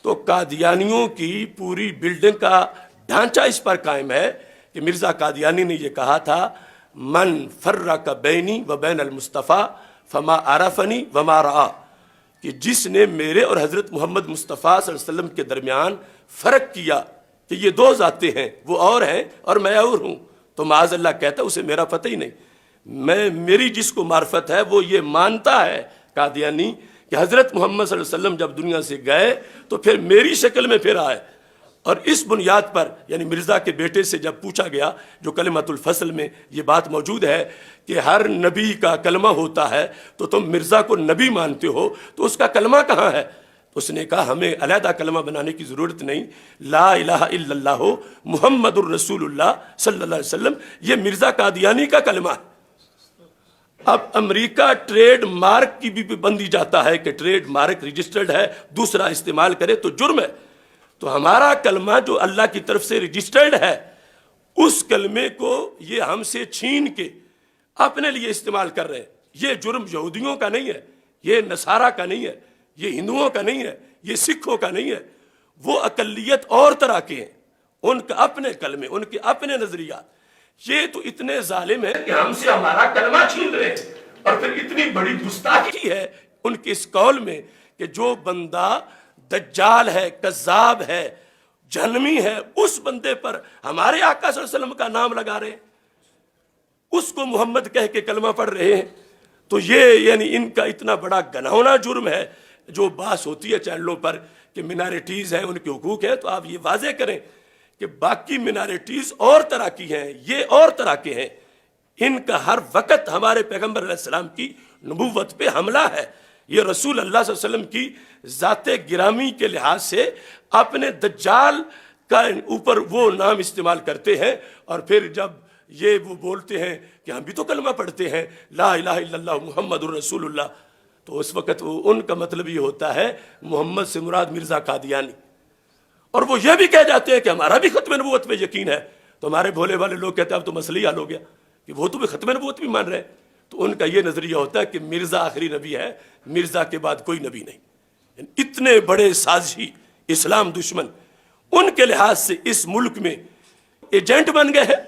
تو قادیانیوں کی پوری بلڈنگ کا ڈھانچہ اس پر قائم ہے کہ مرزا قادیانی نے یہ کہا تھا من فرق بینی و بین المصطفیٰ فما عرفنی وما رعا، کہ جس نے میرے اور حضرت محمد مصطفیٰ صلی اللہ علیہ وسلم کے درمیان فرق کیا کہ یہ دو ذاتیں ہیں، وہ اور ہیں اور میں اور ہوں، تو معاذ اللہ کہتا ہے اسے میرا پتہ ہی نہیں۔ میری جس کو معرفت ہے وہ یہ مانتا ہے قادیانی کہ حضرت محمد صلی اللہ علیہ وسلم جب دنیا سے گئے تو پھر میری شکل میں پھر آئے، اور اس بنیاد پر یعنی مرزا کے بیٹے سے جب پوچھا گیا، جو کلمۃ الفصل میں یہ بات موجود ہے کہ ہر نبی کا کلمہ ہوتا ہے، تو تم مرزا کو نبی مانتے ہو تو اس کا کلمہ کہاں ہے؟ تو اس نے کہا ہمیں علیحدہ کلمہ بنانے کی ضرورت نہیں، لا الہ الا اللہ محمد الرسول اللہ صلی اللہ علیہ وسلم، یہ مرزا قادیانی کا کلمہ ہے۔ اب امریکہ ٹریڈ مارک کی بھی بندی جاتا ہے کہ ٹریڈ مارک رجسٹرڈ ہے، دوسرا استعمال کرے تو جرم ہے، تو ہمارا کلمہ جو اللہ کی طرف سے رجسٹرڈ ہے اس کلمے کو یہ ہم سے چھین کے اپنے لیے استعمال کر رہے ہیں۔ یہ جرم یہودیوں کا نہیں ہے، یہ نصارہ کا نہیں ہے، یہ ہندوؤں کا نہیں ہے، یہ سکھوں کا نہیں ہے، وہ اقلیت اور طرح کے ہیں، ان کا اپنے کلمے، ان کے اپنے نظریات۔ یہ تو اتنے ظالم ہیں کہ ہم سے ہمارا کلمہ چھین رہے ہیں، اور پھر اتنی بڑی گستاخی ہے ان کے اس قول میں کہ جو بندہ دجال ہے، کذاب ہے، جہنمی ہے، اس بندے پر ہمارے آقا صلی اللہ علیہ وسلم کا نام لگا رہے ہیں، اس کو محمد کہہ کے کلمہ پڑھ رہے ہیں۔ تو یہ یعنی ان کا اتنا بڑا گناہونا جرم ہے۔ جو بحث ہوتی ہے چینلوں پر کہ منارٹیز ہیں، ان کے حقوق ہیں، تو آپ یہ واضح کریں کہ باقی منارٹیز اور طرح کی ہیں، یہ اور طرح کے ہیں، ان کا ہر وقت ہمارے پیغمبر علیہ السلام کی نبوت پہ حملہ ہے۔ یہ رسول اللہ صلی اللہ علیہ وسلم کی ذات گرامی کے لحاظ سے اپنے دجال کا اوپر وہ نام استعمال کرتے ہیں، اور پھر جب یہ وہ بولتے ہیں کہ ہم بھی تو کلمہ پڑھتے ہیں لا الہ الا اللہ محمد الرسول اللہ، تو اس وقت ان کا مطلب یہ ہوتا ہے محمد سے مراد مرزا قادیانی، اور وہ یہ بھی کہہ جاتے ہیں کہ ہمارا بھی ختم نبوت پہ یقین ہے۔ تو ہمارے بھولے والے لوگ کہتے ہیں اب تو مسئلہ ہی حل ہو گیا کہ وہ تو بھی ختم نبوت بھی مان رہے ہیں۔ تو ان کا یہ نظریہ ہوتا ہے کہ مرزا آخری نبی ہے، مرزا کے بعد کوئی نبی نہیں۔ اتنے بڑے سازشی اسلام دشمن ان کے لحاظ سے اس ملک میں ایجنٹ بن گئے ہیں۔